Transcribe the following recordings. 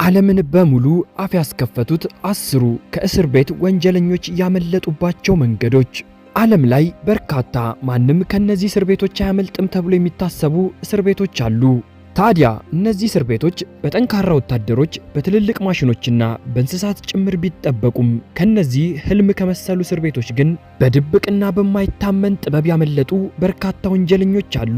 ዓለምን በሙሉ አፍ ያስከፈቱት 10 ከእስር ቤት ወንጀለኞች ያመለጡባቸው መንገዶች። ዓለም ላይ በርካታ ማንም ከነዚህ እስር ቤቶች አያመልጥም ተብሎ የሚታሰቡ እስር ቤቶች አሉ። ታዲያ እነዚህ እስር ቤቶች በጠንካራ ወታደሮች፣ በትልልቅ ማሽኖችና በእንስሳት ጭምር ቢጠበቁም ከነዚህ ህልም ከመሰሉ እስር ቤቶች ግን በድብቅና በማይታመን ጥበብ ያመለጡ በርካታ ወንጀለኞች አሉ።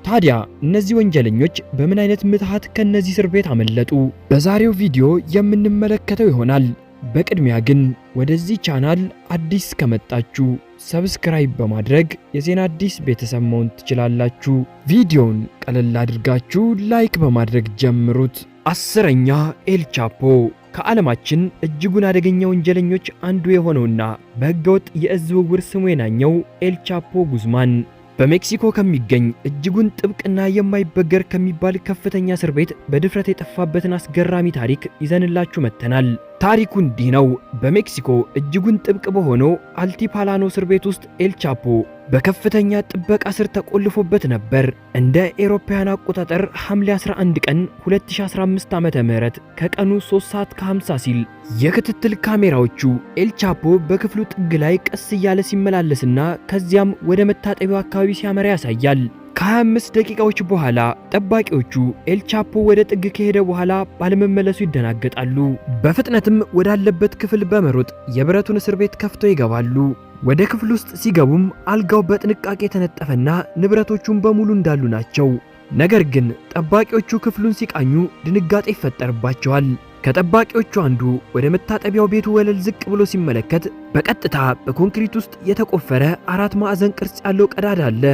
ታዲያ እነዚህ ወንጀለኞች በምን አይነት ምትሃት ከነዚህ እስር ቤት አመለጡ? በዛሬው ቪዲዮ የምንመለከተው ይሆናል። በቅድሚያ ግን ወደዚህ ቻናል አዲስ ከመጣችሁ ሰብስክራይብ በማድረግ የዜና አዲስ ቤተሰብ መሆን ትችላላችሁ። ቪዲዮውን ቀለል አድርጋችሁ ላይክ በማድረግ ጀምሩት። 10ኛ ኤል ቻፖ። ከዓለማችን እጅጉን አደገኛ ወንጀለኞች አንዱ የሆነውና በህገወጥ የእዝ ዝውውር ስሙ የናኘው ኤል ቻፖ ጉዝማን በሜክሲኮ ከሚገኝ እጅጉን ጥብቅና የማይበገር ከሚባል ከፍተኛ እስር ቤት በድፍረት የጠፋበትን አስገራሚ ታሪክ ይዘንላችሁ መጥተናል። ታሪኩ እንዲህ ነው። በሜክሲኮ እጅጉን ጥብቅ በሆነው አልቲፓላኖ እስር ቤት ውስጥ ኤል ቻፖ በከፍተኛ ጥበቃ ስር ተቆልፎበት ነበር። እንደ ኤሮፓውያን አቆጣጠር ሐምሌ 11 ቀን 2015 ዓ.ም ከቀኑ 3:50 ሲል የክትትል ካሜራዎቹ ኤል ቻፖ በክፍሉ ጥግ ላይ ቀስ እያለ ሲመላለስና ከዚያም ወደ መታጠቢያው አካባቢ ሲያመራ ያሳያል። ከ25 ደቂቃዎች በኋላ ጠባቂዎቹ ኤል ቻፖ ወደ ጥግ ከሄደ በኋላ ባለመመለሱ ይደናገጣሉ። በፍጥነትም ወዳለበት ክፍል በመሮጥ የብረቱን እስር ቤት ከፍተው ይገባሉ። ወደ ክፍል ውስጥ ሲገቡም አልጋው በጥንቃቄ የተነጠፈና ንብረቶቹም በሙሉ እንዳሉ ናቸው። ነገር ግን ጠባቂዎቹ ክፍሉን ሲቃኙ ድንጋጤ ይፈጠርባቸዋል። ከጠባቂዎቹ አንዱ ወደ መታጠቢያው ቤቱ ወለል ዝቅ ብሎ ሲመለከት በቀጥታ በኮንክሪት ውስጥ የተቆፈረ 4 ማዕዘን ቅርጽ ያለው ቀዳዳ አለ።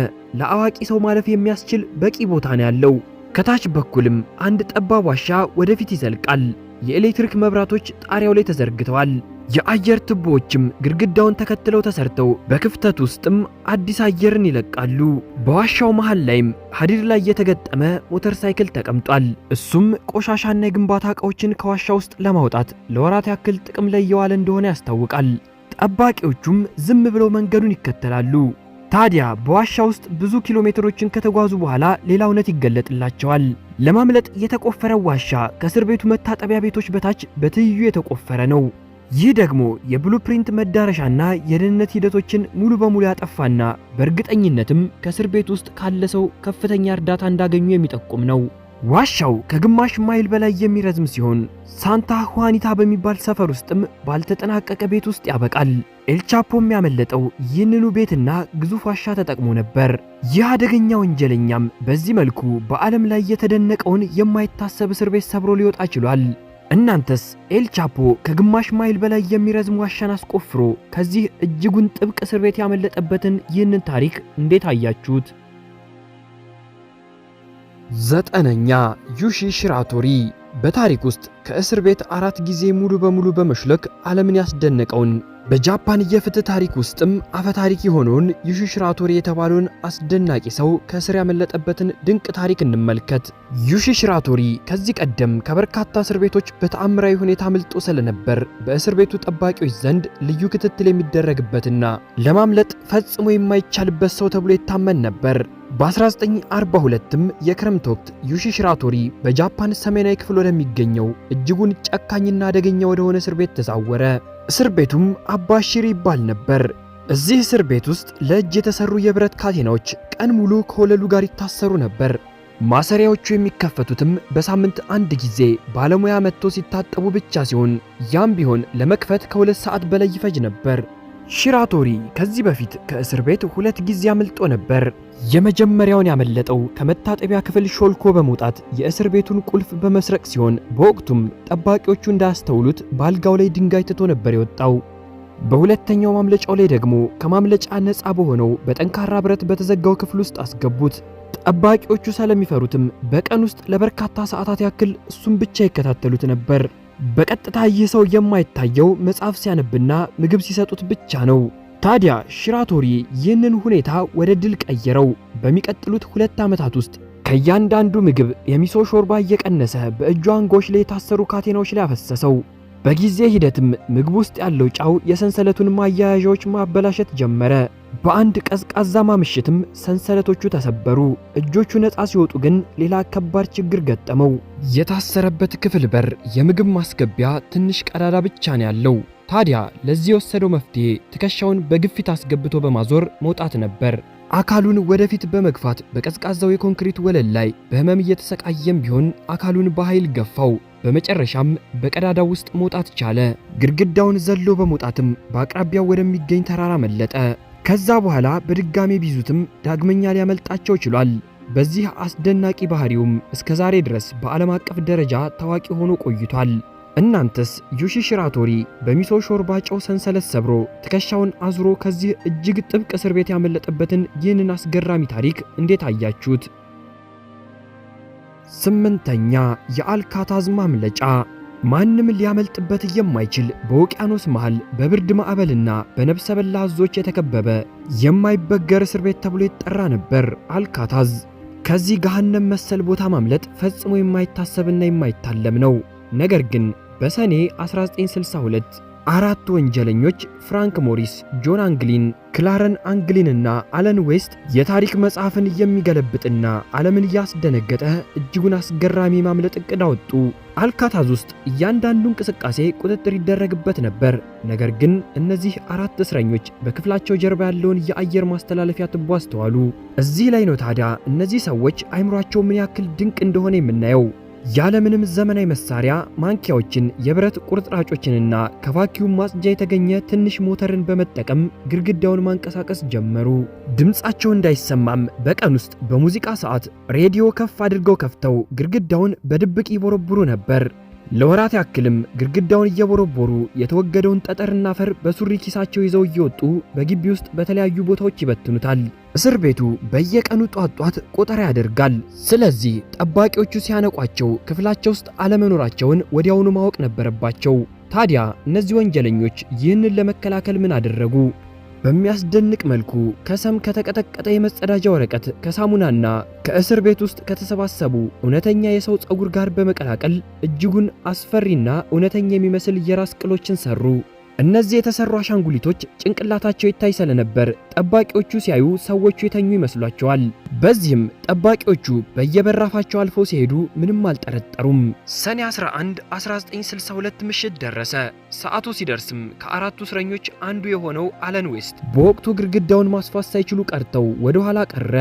ለአዋቂ ሰው ማለፍ የሚያስችል በቂ ቦታ ነው ያለው። ከታች በኩልም አንድ ጠባብ ዋሻ ወደፊት ይዘልቃል። የኤሌክትሪክ መብራቶች ጣሪያው ላይ ተዘርግተዋል። የአየር ቱቦዎችም ግድግዳውን ተከትለው ተሰርተው በክፍተት ውስጥም አዲስ አየርን ይለቃሉ። በዋሻው መሃል ላይም ሐዲድ ላይ የተገጠመ ሞተር ሳይክል ተቀምጧል። እሱም ቆሻሻና የግንባታ ዕቃዎችን ከዋሻ ውስጥ ለማውጣት ለወራት ያክል ጥቅም ላይ የዋለ እንደሆነ ያስታውቃል። ጠባቂዎቹም ዝም ብለው መንገዱን ይከተላሉ። ታዲያ በዋሻ ውስጥ ብዙ ኪሎ ሜትሮችን ከተጓዙ በኋላ ሌላ እውነት ይገለጥላቸዋል። ለማምለጥ የተቆፈረው ዋሻ ከእስር ቤቱ መታጠቢያ ቤቶች በታች በትይዩ የተቆፈረ ነው። ይህ ደግሞ የብሉፕሪንት መዳረሻና የደህንነት ሂደቶችን ሙሉ በሙሉ ያጠፋና በእርግጠኝነትም ከእስር ቤት ውስጥ ካለ ሰው ከፍተኛ እርዳታ እንዳገኙ የሚጠቁም ነው። ዋሻው ከግማሽ ማይል በላይ የሚረዝም ሲሆን ሳንታ ሁዋኒታ በሚባል ሰፈር ውስጥም ባልተጠናቀቀ ቤት ውስጥ ያበቃል። ኤል ቻፖ የሚያመለጠው ይህንኑ ቤትና ግዙፍ ዋሻ ተጠቅሞ ነበር። ይህ አደገኛ ወንጀለኛም በዚህ መልኩ በዓለም ላይ የተደነቀውን የማይታሰብ እስር ቤት ሰብሮ ሊወጣ ችሏል። እናንተስ ኤል ቻፖ ከግማሽ ማይል በላይ የሚረዝም ዋሻን አስቆፍሮ ከዚህ እጅጉን ጥብቅ እስር ቤት ያመለጠበትን ይህንን ታሪክ እንዴት አያችሁት? 9ኛ ዩሺ ሽራቶሪ። በታሪክ ውስጥ ከእስር ቤት 4 ጊዜ ሙሉ በሙሉ በመሽለክ ዓለምን ያስደነቀውን በጃፓን የፍትህ ታሪክ ውስጥም አፈ ታሪክ የሆነውን ዩሺ ሽራቶሪ የተባለውን አስደናቂ ሰው ከእስር ያመለጠበትን ድንቅ ታሪክ እንመልከት። ዩሺ ሽራቶሪ ከዚህ ቀደም ከበርካታ እስር ቤቶች በተአምራዊ ሁኔታ አምልጦ ስለነበር በእስር ቤቱ ጠባቂዎች ዘንድ ልዩ ክትትል የሚደረግበትና ለማምለጥ ፈጽሞ የማይቻልበት ሰው ተብሎ ይታመን ነበር። በ1942ም የክረምት ወቅት ዩሺ ሽራቶሪ በጃፓን ሰሜናዊ ክፍል ወደሚገኘው እጅጉን ጨካኝና አደገኛ ወደሆነ እስር ቤት ተዛወረ። እስር ቤቱም አባሺሪ ይባል ነበር። እዚህ እስር ቤት ውስጥ ለእጅ የተሰሩ የብረት ካቴናዎች ቀን ሙሉ ከወለሉ ጋር ይታሰሩ ነበር። ማሰሪያዎቹ የሚከፈቱትም በሳምንት አንድ ጊዜ ባለሙያ መጥቶ ሲታጠቡ ብቻ ሲሆን ያም ቢሆን ለመክፈት ከ2 ሰዓት በላይ ይፈጅ ነበር። ሽራቶሪ ከዚህ በፊት ከእስር ቤት 2 ጊዜ አምልጦ ነበር። የመጀመሪያውን ያመለጠው ከመታጠቢያ ክፍል ሾልኮ በመውጣት የእስር ቤቱን ቁልፍ በመስረቅ ሲሆን በወቅቱም ጠባቂዎቹ እንዳያስተውሉት በአልጋው ላይ ድንጋይ ትቶ ነበር የወጣው። በሁለተኛው ማምለጫው ላይ ደግሞ ከማምለጫ ነፃ በሆነው በጠንካራ ብረት በተዘጋው ክፍል ውስጥ አስገቡት። ጠባቂዎቹ ስለሚፈሩትም በቀን ውስጥ ለበርካታ ሰዓታት ያክል እሱን ብቻ ይከታተሉት ነበር። በቀጥታ ይህ ሰው የማይታየው መጽሐፍ ሲያነብና ምግብ ሲሰጡት ብቻ ነው። ታዲያ ሽራቶሪ ይህንን ሁኔታ ወደ ድል ቀየረው። በሚቀጥሉት 2 ዓመታት ውስጥ ከእያንዳንዱ ምግብ የሚሶ ሾርባ እየቀነሰ በእጁ አንጎች ላይ የታሰሩ ካቴናዎች ላይ አፈሰሰው። በጊዜ ሂደትም ምግብ ውስጥ ያለው ጫው የሰንሰለቱን ማያያዣዎች ማበላሸት ጀመረ። በአንድ ቀዝቃዛማ ምሽትም ሰንሰለቶቹ ተሰበሩ። እጆቹ ነፃ ሲወጡ ግን ሌላ ከባድ ችግር ገጠመው። የታሰረበት ክፍል በር የምግብ ማስገቢያ ትንሽ ቀዳዳ ብቻ ነው ያለው። ታዲያ ለዚህ የወሰደው መፍትሄ ትከሻውን በግፊት አስገብቶ በማዞር መውጣት ነበር። አካሉን ወደፊት በመግፋት በቀዝቃዛው የኮንክሪት ወለል ላይ በህመም እየተሰቃየም ቢሆን አካሉን በኃይል ገፋው። በመጨረሻም በቀዳዳው ውስጥ መውጣት ቻለ። ግድግዳውን ዘሎ በመውጣትም በአቅራቢያው ወደሚገኝ ተራራ መለጠ። ከዛ በኋላ በድጋሜ ቢዙትም ዳግመኛ ሊያመልጣቸው ችሏል። በዚህ አስደናቂ ባህሪውም እስከዛሬ ድረስ በዓለም አቀፍ ደረጃ ታዋቂ ሆኖ ቆይቷል። እናንተስ ዩሺ ሺራቶሪ በሚሶ ሾርባ ጨው ሰንሰለት ሰብሮ ትከሻውን አዙሮ ከዚህ እጅግ ጥብቅ እስር ቤት ያመለጠበትን ይህንን አስገራሚ ታሪክ እንዴት አያችሁት? 8ኛ የአልካታዝ ማምለጫ። ማንም ሊያመልጥበት የማይችል በውቅያኖስ መሃል በብርድ ማዕበልና በነፍሰ በላ አዞች የተከበበ የማይበገር እስር ቤት ተብሎ ይጠራ ነበር አልካታዝ። ከዚህ ገሃነም መሰል ቦታ ማምለጥ ፈጽሞ የማይታሰብና የማይታለም ነው። ነገር ግን በሰኔ 1962 አራት ወንጀለኞች ፍራንክ ሞሪስ፣ ጆን አንግሊን፣ ክላረን አንግሊን እና አለን ዌስት የታሪክ መጽሐፍን የሚገለብጥና ዓለምን ያስደነገጠ እጅጉን አስገራሚ ማምለጥ ዕቅድ አወጡ። አልካታዝ ውስጥ እያንዳንዱ እንቅስቃሴ ቁጥጥር ይደረግበት ነበር። ነገር ግን እነዚህ አራት እስረኞች በክፍላቸው ጀርባ ያለውን የአየር ማስተላለፊያ ቱቦ አስተዋሉ። እዚህ ላይ ነው ታዲያ እነዚህ ሰዎች አይምሯቸው ምን ያክል ድንቅ እንደሆነ የምናየው። ያለምንም ዘመናዊ መሳሪያ ማንኪያዎችን፣ የብረት ቁርጥራጮችንና ከቫኪዩም ማጽጃ የተገኘ ትንሽ ሞተርን በመጠቀም ግድግዳውን ማንቀሳቀስ ጀመሩ። ድምጻቸው እንዳይሰማም በቀን ውስጥ በሙዚቃ ሰዓት ሬዲዮ ከፍ አድርገው ከፍተው ግድግዳውን በድብቅ ይቦረብሩ ነበር። ለወራት ያክልም ግድግዳውን እየቦረቦሩ የተወገደውን ጠጠርና አፈር በሱሪ ኪሳቸው ይዘው እየወጡ በግቢ ውስጥ በተለያዩ ቦታዎች ይበትኑታል። እስር ቤቱ በየቀኑ ጧት ቆጠራ ያደርጋል። ስለዚህ ጠባቂዎቹ ሲያነቋቸው ክፍላቸው ውስጥ አለመኖራቸውን ወዲያውኑ ማወቅ ነበረባቸው። ታዲያ እነዚህ ወንጀለኞች ይህንን ለመከላከል ምን አደረጉ? በሚያስደንቅ መልኩ ከሰም ከተቀጠቀጠ የመጸዳጃ ወረቀት ከሳሙናና ከእስር ቤት ውስጥ ከተሰባሰቡ እውነተኛ የሰው ፀጉር ጋር በመቀላቀል እጅጉን አስፈሪና እውነተኛ የሚመስል የራስ ቅሎችን ሰሩ። እነዚህ የተሰሩ አሻንጉሊቶች ጭንቅላታቸው ይታይ ስለነበር ጠባቂዎቹ ሲያዩ ሰዎቹ የተኙ ይመስሏቸዋል። በዚህም ጠባቂዎቹ በየበራፋቸው አልፈው ሲሄዱ ምንም አልጠረጠሩም። ሰኔ 11 1962 ምሽት ደረሰ። ሰዓቱ ሲደርስም ከአራቱ እስረኞች አንዱ የሆነው አለን ዌስት በወቅቱ ግድግዳውን ማስፋት ሳይችሉ ቀርተው ወደ ኋላ ቀረ።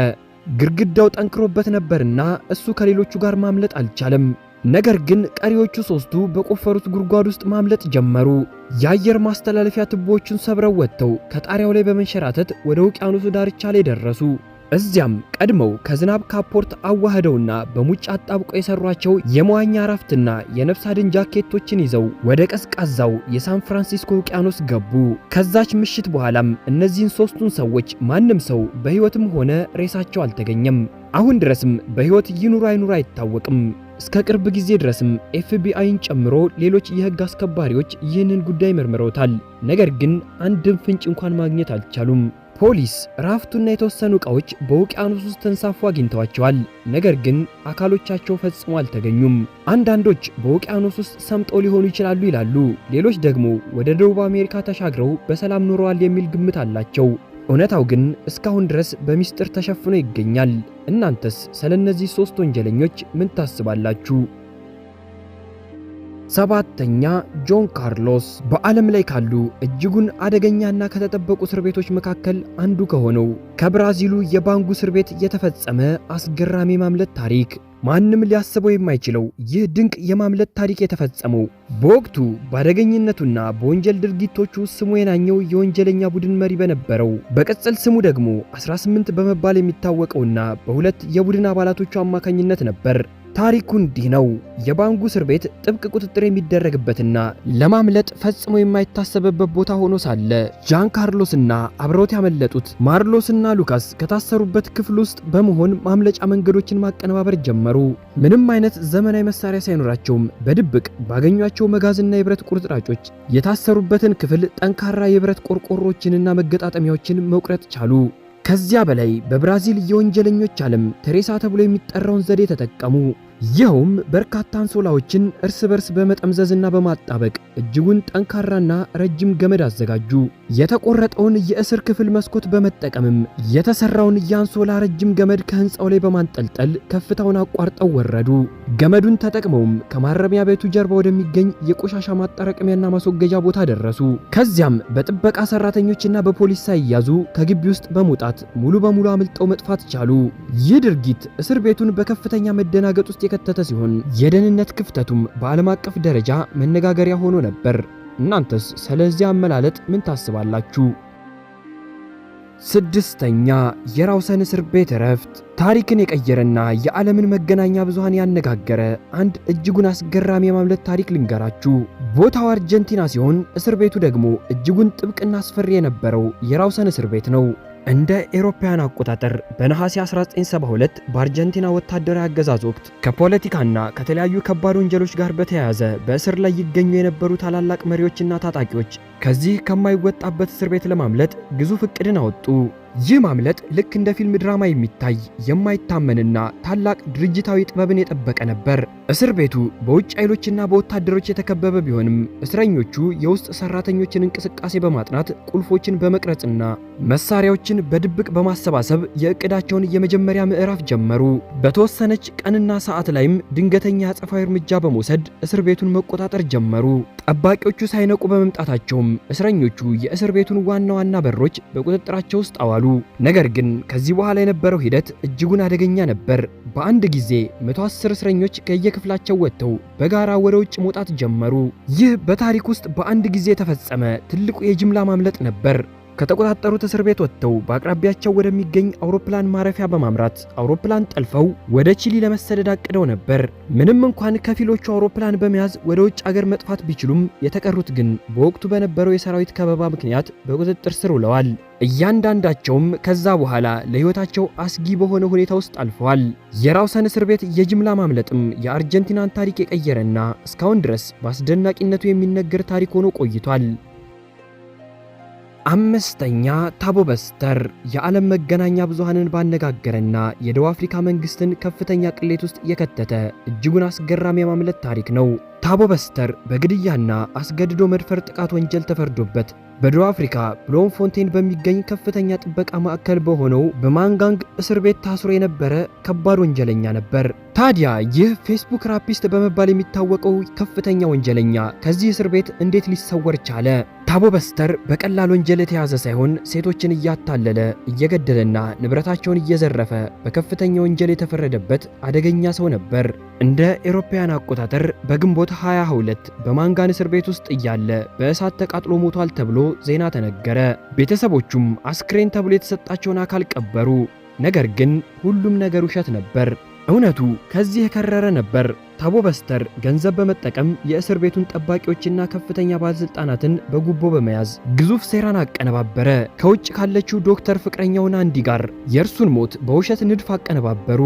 ግድግዳው ጠንክሮበት ነበርና እሱ ከሌሎቹ ጋር ማምለጥ አልቻለም። ነገር ግን ቀሪዎቹ ሶስቱ በቆፈሩት ጉድጓድ ውስጥ ማምለጥ ጀመሩ። የአየር ማስተላለፊያ ቱቦዎቹን ሰብረው ወጥተው ከጣሪያው ላይ በመንሸራተት ወደ ውቅያኖሱ ዳርቻ ላይ ደረሱ። እዚያም ቀድመው ከዝናብ ካፖርት አዋህደውና በሙጫ አጣብቀው የሰሯቸው የመዋኛ ራፍትና የነፍስ አድን ጃኬቶችን ይዘው ወደ ቀዝቃዛው የሳን ፍራንሲስኮ ውቅያኖስ ገቡ። ከዛች ምሽት በኋላም እነዚህን ሶስቱን ሰዎች ማንም ሰው በሕይወትም ሆነ ሬሳቸው አልተገኘም። አሁን ድረስም በሕይወት ይኑሩ አይኑሩ አይታወቅም። እስከ ቅርብ ጊዜ ድረስም ኤፍቢአይን ጨምሮ ሌሎች የሕግ አስከባሪዎች ይህንን ጉዳይ መርምረውታል። ነገር ግን አንድም ፍንጭ እንኳን ማግኘት አልቻሉም። ፖሊስ ራፍቱና የተወሰኑ ዕቃዎች በውቅያኖስ ውስጥ ተንሳፎ አግኝተዋቸዋል። ነገር ግን አካሎቻቸው ፈጽሞ አልተገኙም። አንዳንዶች በውቅያኖስ ውስጥ ሰምጠው ሊሆኑ ይችላሉ ይላሉ። ሌሎች ደግሞ ወደ ደቡብ አሜሪካ ተሻግረው በሰላም ኖረዋል የሚል ግምት አላቸው። እውነታው ግን እስካሁን ድረስ በሚስጥር ተሸፍኖ ይገኛል። እናንተስ ስለነዚህ ሶስት ወንጀለኞች ምን ታስባላችሁ? 7ኛ ጆን ካርሎስ። በዓለም ላይ ካሉ እጅጉን አደገኛና ከተጠበቁ እስር ቤቶች መካከል አንዱ ከሆነው ከብራዚሉ የባንጉ እስር ቤት የተፈጸመ አስገራሚ ማምለጥ ታሪክ። ማንም ሊያስበው የማይችለው ይህ ድንቅ የማምለጥ ታሪክ የተፈጸመው በወቅቱ በአደገኝነቱና በወንጀል ድርጊቶቹ ስሙ የናኘው የወንጀለኛ ቡድን መሪ በነበረው በቅጽል ስሙ ደግሞ 18 በመባል የሚታወቀውና በሁለት የቡድን አባላቶቹ አማካኝነት ነበር። ታሪኩ እንዲህ ነው። የባንጉ እስር ቤት ጥብቅ ቁጥጥር የሚደረግበትና ለማምለጥ ፈጽሞ የማይታሰብበት ቦታ ሆኖ ሳለ ጃን ካርሎስና አብረውት ያመለጡት ማርሎስና ሉካስ ከታሰሩበት ክፍል ውስጥ በመሆን ማምለጫ መንገዶችን ማቀነባበር ጀመሩ። ምንም አይነት ዘመናዊ መሳሪያ ሳይኖራቸውም በድብቅ ባገኟቸው መጋዝና የብረት ቁርጥራጮች የታሰሩበትን ክፍል ጠንካራ የብረት ቆርቆሮችንና መገጣጠሚያዎችን መቁረጥ ቻሉ። ከዚያ በላይ በብራዚል የወንጀለኞች ዓለም ቴሬሳ ተብሎ የሚጠራውን ዘዴ ተጠቀሙ። ይኸውም በርካታ አንሶላዎችን እርስ በርስ በመጠምዘዝና በማጣበቅ እጅጉን ጠንካራና ረጅም ገመድ አዘጋጁ። የተቆረጠውን የእስር ክፍል መስኮት በመጠቀምም የተሰራውን የአንሶላ ረጅም ገመድ ከህንፃው ላይ በማንጠልጠል ከፍታውን አቋርጠው ወረዱ። ገመዱን ተጠቅመውም ከማረሚያ ቤቱ ጀርባ ወደሚገኝ የቆሻሻ ማጠራቀሚያና ማስወገጃ ቦታ ደረሱ። ከዚያም በጥበቃ ሰራተኞችና በፖሊስ ሳይያዙ ከግቢ ውስጥ በመውጣት ሙሉ በሙሉ አምልጠው መጥፋት ቻሉ። ይህ ድርጊት እስር ቤቱን በከፍተኛ መደናገጥ ውስጥ የከተተ ሲሆን የደህንነት ክፍተቱም በዓለም አቀፍ ደረጃ መነጋገሪያ ሆኖ ነበር። እናንተስ ስለዚህ አመላለጥ ምን ታስባላችሁ? ስድስተኛ የራውሰን እስር ቤት እረፍት። ታሪክን የቀየረና የዓለምን መገናኛ ብዙሃን ያነጋገረ አንድ እጅጉን አስገራሚ የማምለጥ ታሪክ ልንገራችሁ። ቦታው አርጀንቲና ሲሆን እስር ቤቱ ደግሞ እጅጉን ጥብቅና አስፈሪ የነበረው የራውሰን እስር ቤት ነው። እንደ ኤሮፓያን አቆጣጠር በነሐሴ 1972 በአርጀንቲና ወታደራዊ አገዛዝ ወቅት ከፖለቲካና ከተለያዩ ከባድ ወንጀሎች ጋር በተያያዘ በእስር ላይ ይገኙ የነበሩ ታላላቅ መሪዎችና ታጣቂዎች ከዚህ ከማይወጣበት እስር ቤት ለማምለጥ ግዙፍ እቅድን አወጡ። ይህ ማምለጥ ልክ እንደ ፊልም ድራማ የሚታይ የማይታመንና ታላቅ ድርጅታዊ ጥበብን የጠበቀ ነበር። እስር ቤቱ በውጭ ኃይሎችና በወታደሮች የተከበበ ቢሆንም እስረኞቹ የውስጥ ሰራተኞችን እንቅስቃሴ በማጥናት ቁልፎችን በመቅረጽና መሳሪያዎችን በድብቅ በማሰባሰብ የእቅዳቸውን የመጀመሪያ ምዕራፍ ጀመሩ። በተወሰነች ቀንና ሰዓት ላይም ድንገተኛ አጸፋዊ እርምጃ በመውሰድ እስር ቤቱን መቆጣጠር ጀመሩ። ጠባቂዎቹ ሳይነቁ በመምጣታቸውም እስረኞቹ የእስር ቤቱን ዋና ዋና በሮች በቁጥጥራቸው ውስጥ አዋሉ። ነገር ግን ከዚህ በኋላ የነበረው ሂደት እጅጉን አደገኛ ነበር። በአንድ ጊዜ 110 እስረኞች ከየክፍላቸው ወጥተው በጋራ ወደ ውጭ መውጣት ጀመሩ። ይህ በታሪክ ውስጥ በአንድ ጊዜ የተፈጸመ ትልቁ የጅምላ ማምለጥ ነበር። ከተቆጣጠሩት እስር ቤት ወጥተው በአቅራቢያቸው ወደሚገኝ አውሮፕላን ማረፊያ በማምራት አውሮፕላን ጠልፈው ወደ ቺሊ ለመሰደድ አቅደው ነበር። ምንም እንኳን ከፊሎቹ አውሮፕላን በመያዝ ወደ ውጭ አገር መጥፋት ቢችሉም የተቀሩት ግን በወቅቱ በነበረው የሰራዊት ከበባ ምክንያት በቁጥጥር ስር ውለዋል። እያንዳንዳቸውም ከዛ በኋላ ለሕይወታቸው አስጊ በሆነ ሁኔታ ውስጥ አልፈዋል። የራውሰን እስር ቤት የጅምላ ማምለጥም የአርጀንቲናን ታሪክ የቀየረና እስካሁን ድረስ በአስደናቂነቱ የሚነገር ታሪክ ሆኖ ቆይቷል። አምስተኛ ታቦ በስተር የዓለም መገናኛ ብዙሃንን ባነጋገረና የደቡብ አፍሪካ መንግስትን ከፍተኛ ቅሌት ውስጥ የከተተ እጅጉን አስገራሚ የማምለጥ ታሪክ ነው። ታቦ በስተር በግድያና አስገድዶ መድፈር ጥቃት ወንጀል ተፈርዶበት በደቡብ አፍሪካ ብሎምፎንቴን በሚገኝ ከፍተኛ ጥበቃ ማዕከል በሆነው በማንጋንግ እስር ቤት ታስሮ የነበረ ከባድ ወንጀለኛ ነበር። ታዲያ ይህ ፌስቡክ ራፒስት በመባል የሚታወቀው ከፍተኛ ወንጀለኛ ከዚህ እስር ቤት እንዴት ሊሰወር ቻለ? ታቦ በስተር በቀላል ወንጀል የተያዘ ሳይሆን ሴቶችን እያታለለ እየገደለና ንብረታቸውን እየዘረፈ በከፍተኛ ወንጀል የተፈረደበት አደገኛ ሰው ነበር። እንደ ኤሮፓያን አቆጣጠር በግንቦት 22 በማንጋን እስር ቤት ውስጥ እያለ በእሳት ተቃጥሎ ሞቷል ተብሎ ዜና ተነገረ። ቤተሰቦቹም አስክሬን ተብሎ የተሰጣቸውን አካል ቀበሩ። ነገር ግን ሁሉም ነገር ውሸት ነበር። እውነቱ ከዚህ የከረረ ነበር። ታቦ በስተር ገንዘብ በመጠቀም የእስር ቤቱን ጠባቂዎችና ከፍተኛ ባለስልጣናትን በጉቦ በመያዝ ግዙፍ ሴራን አቀነባበረ። ከውጭ ካለችው ዶክተር ፍቅረኛው ናንዲ ጋር የእርሱን ሞት በውሸት ንድፍ አቀነባበሩ።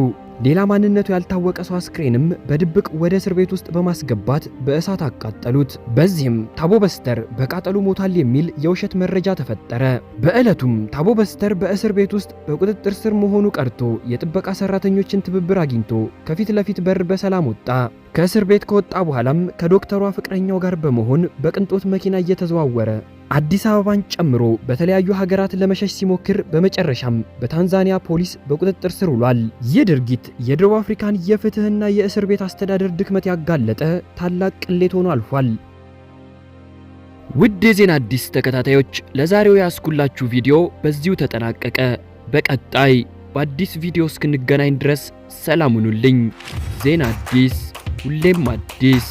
ሌላ ማንነቱ ያልታወቀ ሰው አስክሬንም በድብቅ ወደ እስር ቤት ውስጥ በማስገባት በእሳት አቃጠሉት። በዚህም ታቦ በስተር በቃጠሉ ሞቷል የሚል የውሸት መረጃ ተፈጠረ። በዕለቱም ታቦ በስተር በእስር ቤት ውስጥ በቁጥጥር ስር መሆኑ ቀርቶ የጥበቃ ሰራተኞችን ትብብር አግኝቶ ከፊት ለፊት በር በሰላም ወጣ። ከእስር ቤት ከወጣ በኋላም ከዶክተሯ ፍቅረኛው ጋር በመሆን በቅንጦት መኪና እየተዘዋወረ አዲስ አበባን ጨምሮ በተለያዩ ሀገራት ለመሸሽ ሲሞክር በመጨረሻም በታንዛኒያ ፖሊስ በቁጥጥር ስር ውሏል። ይህ ድርጊት የደቡብ አፍሪካን የፍትህና የእስር ቤት አስተዳደር ድክመት ያጋለጠ ታላቅ ቅሌት ሆኖ አልፏል። ውድ የዜና አዲስ ተከታታዮች ለዛሬው ያስኩላችሁ ቪዲዮ በዚሁ ተጠናቀቀ። በቀጣይ በአዲስ ቪዲዮ እስክንገናኝ ድረስ ሰላም ሁኑልኝ። ዜና አዲስ ሁሌም አዲስ